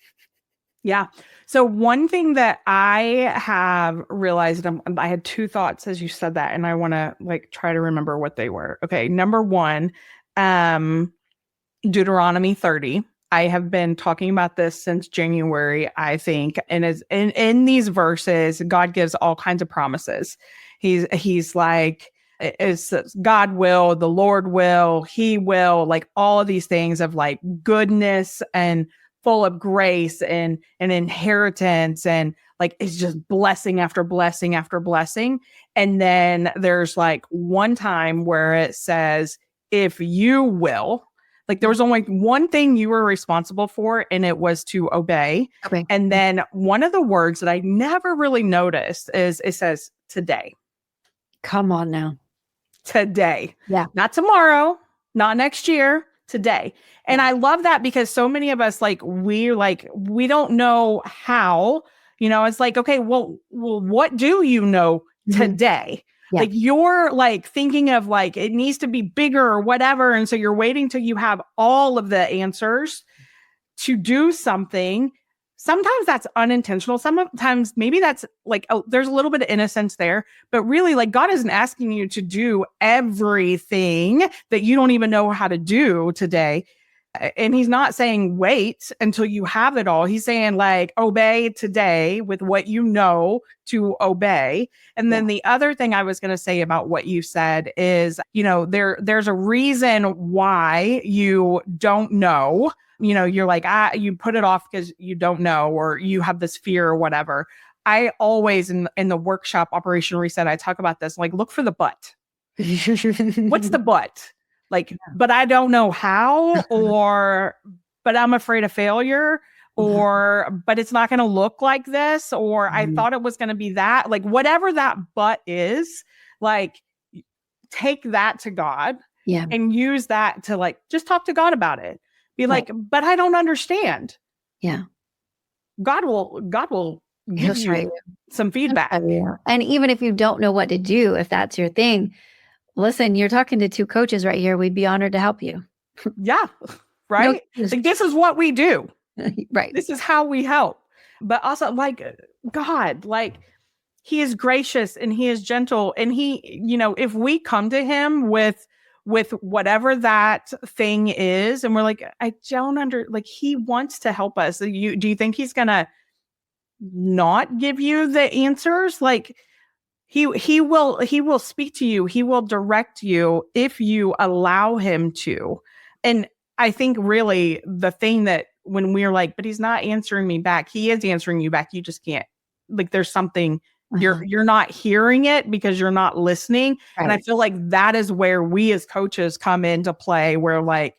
Yeah. So one thing that I have realized, I had two thoughts as you said that, and I want to like try to remember what they were. Okay. Number one, Deuteronomy 30. I have been talking about this since January, I think. And as in these verses, God gives all kinds of promises. He's like, it's God will, the Lord will, he will, like all of these things of like goodness and full of grace and inheritance, and like it's just blessing after blessing after blessing. And then there's like one time where it says, if you will, like there was only one thing you were responsible for, and it was to obey. Okay. And then one of the words that I never really noticed is it says today. Come on now. Today. Yeah. Not tomorrow, not next year, today. And I love that because so many of us we don't know how, it's like, okay, well, what do you know today? Yeah. Like you're like thinking of like, it needs to be bigger or whatever. And so you're waiting till you have all of the answers to do something. Sometimes that's unintentional. Sometimes maybe that's like, there's a little bit of innocence there, but really like God isn't asking you to do everything that you don't even know how to do today. And he's not saying wait until you have it all. He's saying like obey today with what you know to obey. And then the other thing I was going to say about what you said is, there's a reason why you don't know. You're like, you put it off because you don't know, or you have this fear or whatever. I always in the workshop Operation Reset, I talk about this, like look for the but. What's the but? Like, but I don't know how, but I'm afraid of failure, but it's not going to look like this, or I thought it was going to be that, like whatever that but is, like take that to God and use that to like, just talk to God about it. Be like, but I don't understand. Yeah. God will give you some feedback. And even if you don't know what to do, if that's your thing, listen, you're talking to two coaches right here. We'd be honored to help you. Yeah. Right. Like this is what we do. Right. This is how we help. But also like God, like he is gracious and he is gentle. And he, if we come to him with whatever that thing is, and we're like, I don't he wants to help us. Do you think he's going to not give you the answers? Like he will speak to you. He will direct you if you allow him to. And I think really the thing that when we're like, but he's not answering me back, he is answering you back. You just can't, like, there's something you're not hearing it because you're not listening. Right. And I feel like that is where we as coaches come into play, where like,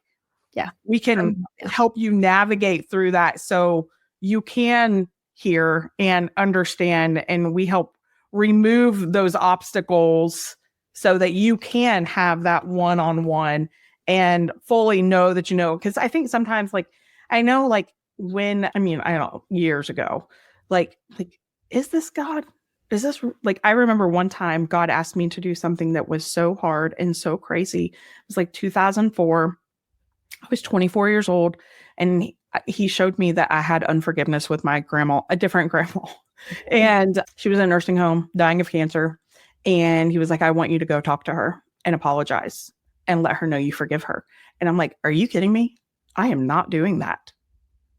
we can help you navigate through that so you can hear and understand, and we help remove those obstacles so that you can have that one-on-one and fully know that because I think sometimes like I know like I don't know, years ago, like is this God? Is this like, I remember one time God asked me to do something that was so hard and so crazy. It was like 2004. I was 24 years old, and he showed me that I had unforgiveness with my grandma, a different grandma. And she was in a nursing home dying of cancer. And he was like, I want you to go talk to her and apologize and let her know you forgive her. And I'm like, are you kidding me? I am not doing that.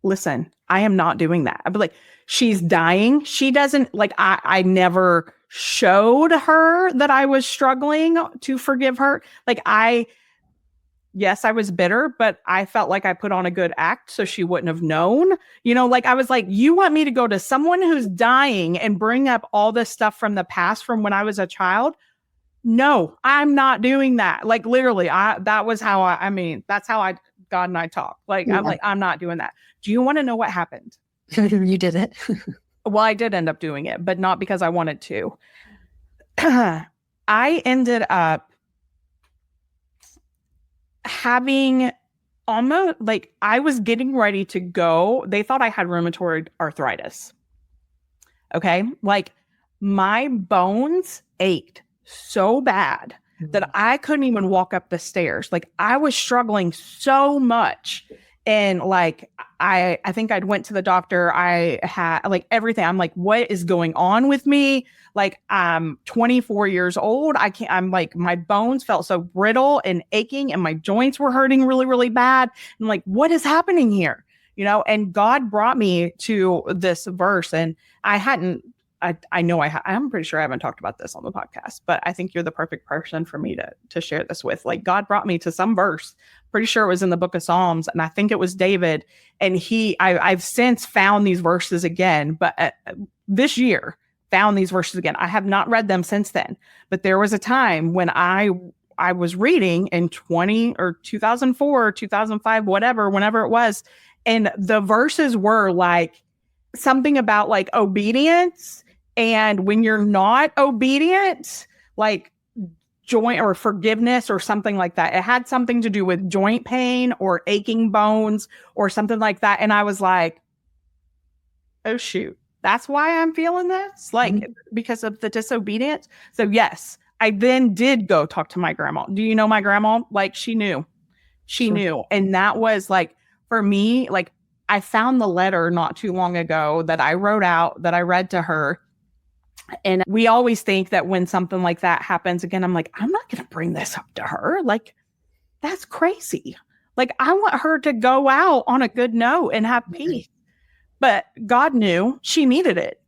Listen, I am not doing that. I'd be like, she's dying. She doesn't like, I never showed her that I was struggling to forgive her. Like yes, I was bitter, but I felt like I put on a good act so she wouldn't have known. Like I was like, you want me to go to someone who's dying and bring up all this stuff from the past from when I was a child? No, I'm not doing that. Like literally, that was how that's how God and I talk. Like, yeah. I'm like, I'm not doing that. Do you want to know what happened? You did it. Well, I did end up doing it, but not because I wanted to. I ended up having almost like I was getting ready to go. They thought I had rheumatoid arthritis. Okay. Like my bones ached so bad that I couldn't even walk up the stairs. Like I was struggling so much. And like, I think I'd went to the doctor. I had like everything. I'm like, what is going on with me? Like I'm 24 years old. I'm like, my bones felt so brittle and aching and my joints were hurting really, really bad. I'm like, what is happening here? And God brought me to this verse, and I'm pretty sure I haven't talked about this on the podcast, but I think you're the perfect person for me to share this with. Like God brought me to some verse, pretty sure it was in the book of Psalms. And I think it was David. And I've since found these verses again, but this year found these verses again. I have not read them since then, but there was a time when I was reading in 2004, or 2005, whenever it was. And the verses were like something about like obedience. And when you're not obedient, like joint or forgiveness or something like that, it had something to do with joint pain or aching bones or something like that. And I was like, oh, shoot, that's why I'm feeling this, like because of the disobedience. So yes, I then did go talk to my grandma. Do you know my grandma? Like she knew. And that was like, for me, like I found the letter not too long ago that I wrote out, that I read to her. And we always think that when something like that happens again, I'm like, I'm not going to bring this up to her. Like, that's crazy. Like, I want her to go out on a good note and have peace. But God knew she needed it.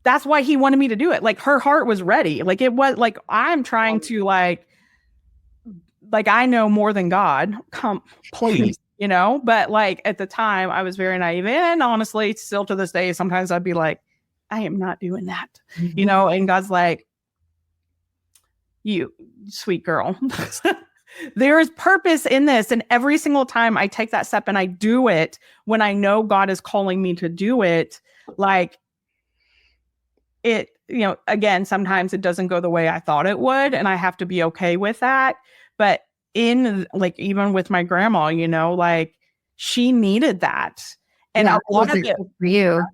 That's why he wanted me to do it. Like, her heart was ready. Like, it was like, I'm trying to like I know more than God. Come, please. But like at the time I was very naive, and honestly still to this day sometimes I'd be like, I am not doing that, and God's like, you sweet girl, there is purpose in this. And every single time I take that step and I do it when I know God is calling me to do it, like it, again, sometimes it doesn't go the way I thought it would, and I have to be okay with that. But in like, even with my grandma, like she needed that. And a lot of it for you.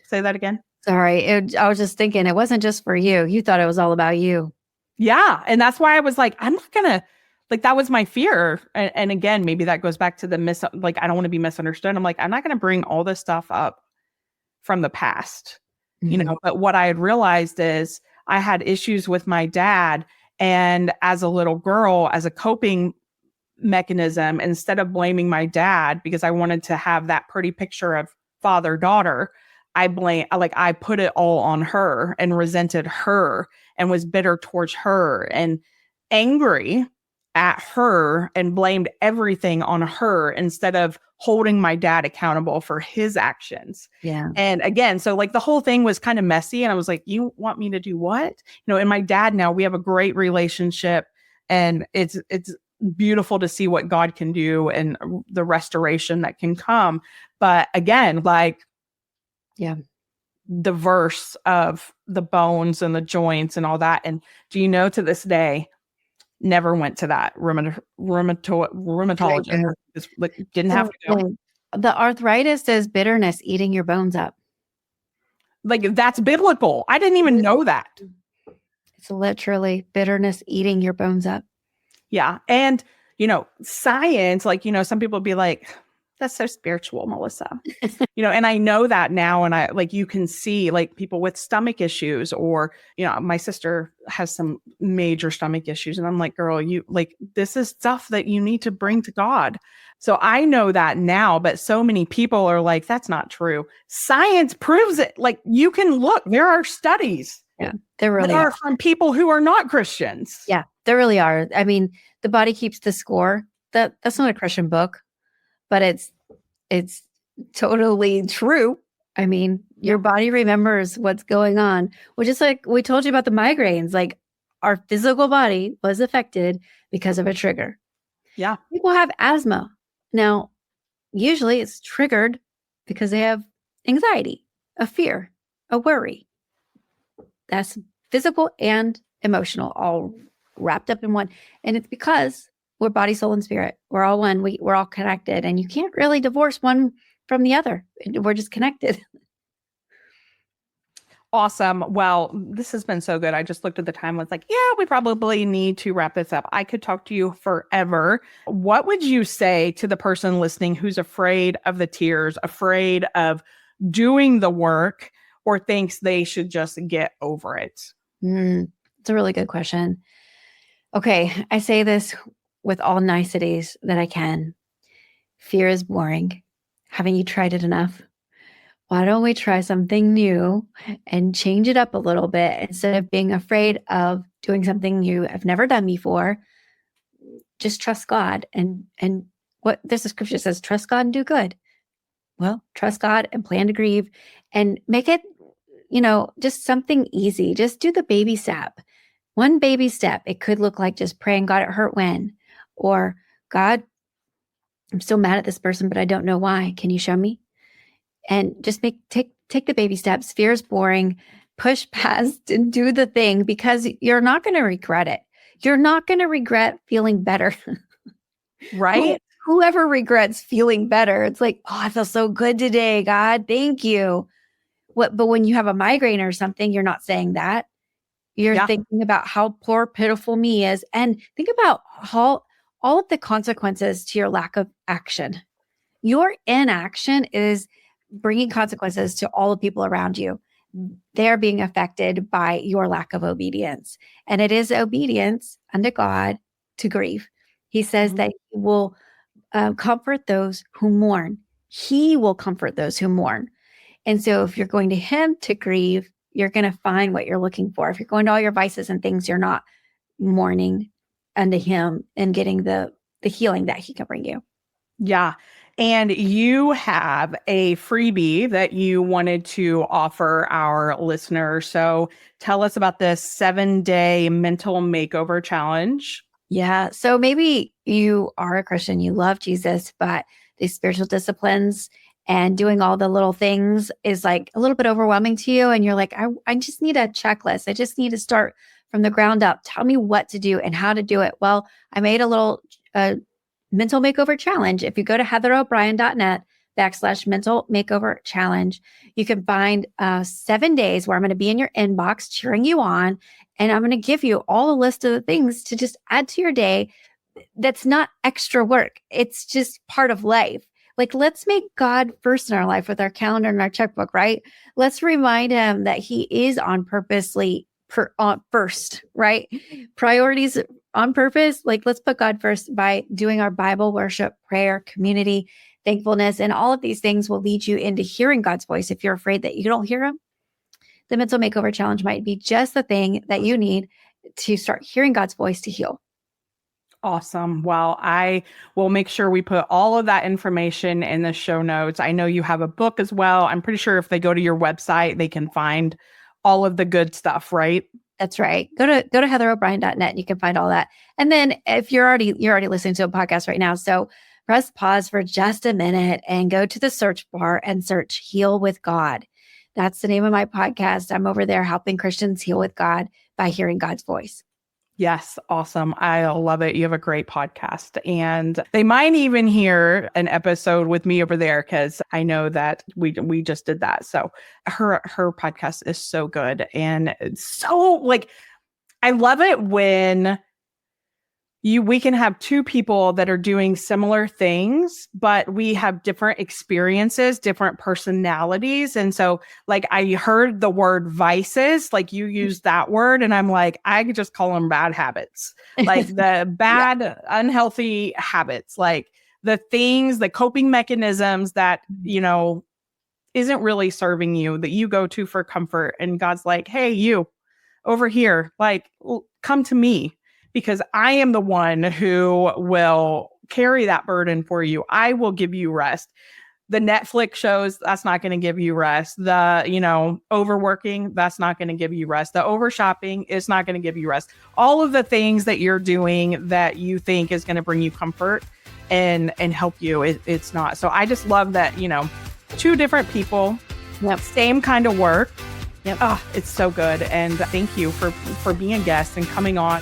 Say that again. Sorry. I was just thinking it wasn't just for you. You thought it was all about you. Yeah. And that's why I was like, I'm not gonna, like, that was my fear. And again, maybe that goes back to the like, I don't want to be misunderstood. I'm like, I'm not going to bring all this stuff up from the past, but what I had realized is I had issues with my dad. And as a little girl, as a coping mechanism, instead of blaming my dad, because I wanted to have that pretty picture of father-daughter, I put it all on her and resented her and was bitter towards her and angry at her and blamed everything on her instead of holding my dad accountable for his actions. Yeah. And again, so like the whole thing was kind of messy. And I was like, you want me to do what? And my dad, now we have a great relationship, and it's beautiful to see what God can do and the restoration that can come. But again, like, yeah, the verse of the bones and the joints and all that. And do you know, to this day, never went to that rheumatologist. Like, didn't have to go. The arthritis is bitterness eating your bones up. Like, that's biblical. I didn't even know that. It's literally bitterness eating your bones up. Yeah. And, science, like, some people be like, that's so spiritual, Melissa. And I know that now. And I, like, you can see like people with stomach issues, or, my sister has some major stomach issues. And I'm like, girl, this is stuff that you need to bring to God. So I know that now, but so many people are like, that's not true. Science proves it. Like, you can look, there are studies. Yeah, there that really are are. from people who are not Christians. Yeah, there really are. I mean, The Body Keeps the Score. That's not a Christian book, but it's totally true. I mean, your body remembers what's going on, which is like we told you about the migraines. Like our physical body was affected because of a trigger. Yeah. People have asthma. Now, usually it's triggered because they have anxiety, a fear, a worry. That's physical and emotional, all wrapped up in one. And it's because we're body, soul, and spirit. We're all one. We're all connected. And you can't really divorce one from the other. We're just connected. Awesome. Well, this has been so good. I just looked at the time and was like, yeah, we probably need to wrap this up. I could talk to you forever. What would you say to the person listening who's afraid of the tears, afraid of doing the work, or thinks they should just get over it? It's a really good question. Okay. I say this with all niceties that I can. Fear is boring. Haven't you tried it enough? Why don't we try something new and change it up a little bit instead of being afraid of doing something you have never done before? Just trust God and what this scripture says, trust God and do good. Well, trust God and plan to grieve and make it, just something easy. Just do the baby step. One baby step. It could look like just praying, God, it hurt when, or God, I'm still mad at this person, but I don't know why. Can you show me? And just take the baby steps. Fear is boring. Push past and do the thing because you're not going to regret it. You're not going to regret feeling better. Right? Whoever regrets feeling better, it's like, oh, I feel so good today, God. Thank you. But when you have a migraine or something, you're not saying that. You're thinking about how poor, pitiful me is. And think about how all of the consequences to your lack of action. Your inaction is bringing consequences to all the people around you. They're being affected by your lack of obedience. And it is obedience unto God to grieve. He says that he will comfort those who mourn. He will comfort those who mourn. And so if you're going to him to grieve, you're going to find what you're looking for. If you're going to all your vices and things, you're not mourning unto him and getting the healing that he can bring you. Yeah. And you have a freebie that you wanted to offer our listeners. So tell us about this 7-day mental makeover challenge. Yeah. So maybe you are a Christian, you love Jesus, but these spiritual disciplines and doing all the little things is like a little bit overwhelming to you. And you're like, I just need a checklist. I just need to start from the ground up. Tell me what to do and how to do it. Well, I made a little mental makeover challenge. If you go to heatherobrien.net/mental makeover challenge, you can find 7 days where I'm going to be in your inbox cheering you on. And I'm going to give you all a list of the things to just add to your day. That's not extra work. It's just part of life. Like, let's make God first in our life with our calendar and our checkbook, right? Let's remind him that he is on first, right? Priorities on purpose. Like, let's put God first by doing our Bible, worship, prayer, community, thankfulness, and all of these things will lead you into hearing God's voice. If you're afraid that you don't hear him, the mental makeover challenge might be just the thing that you need to start hearing God's voice to heal. Awesome. Well, I will make sure we put all of that information in the show notes. I know you have a book as well. I'm pretty sure if they go to your website, they can find all of the good stuff, right? That's right. Go to heatherobrien.net and you can find all that. And then if you're already listening to a podcast right now, so press pause for just a minute and go to the search bar and search Heal with God. That's the name of my podcast. I'm over there helping Christians heal with God by hearing God's voice. Yes. Awesome. I love it. You have a great podcast, and they might even hear an episode with me over there because I know that we just did that. So her podcast is so good. And so like, I love it when we can have two people that are doing similar things, but we have different experiences, different personalities. And so like I heard the word vices, like you used that word, and I'm like, I could just call them bad habits, like the bad, unhealthy habits, like the things, the coping mechanisms that, isn't really serving you, that you go to for comfort. And God's like, hey, you over here, like, come to me, because I am the one who will carry that burden for you. I will give you rest. The Netflix shows, that's not going to give you rest. The, overworking, that's not going to give you rest. The over shopping is not going to give you rest. All of the things that you're doing that you think is going to bring you comfort and help you, it's not. So I just love that, two different people, same kind of work. Yep. Oh, it's so good. And thank you for being a guest and coming on.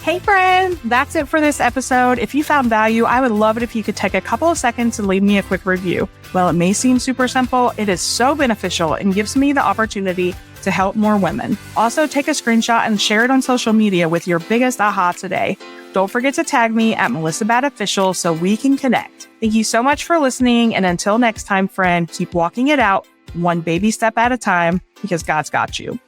Hey friend, that's it for this episode. If you found value, I would love it if you could take a couple of seconds and leave me a quick review. While it may seem super simple, it is so beneficial and gives me the opportunity to help more women. Also, take a screenshot and share it on social media with your biggest aha today. Don't forget to tag me at Melissa Batt Official so we can connect. Thank you so much for listening. And until next time, friend, keep walking it out one baby step at a time, because God's got you.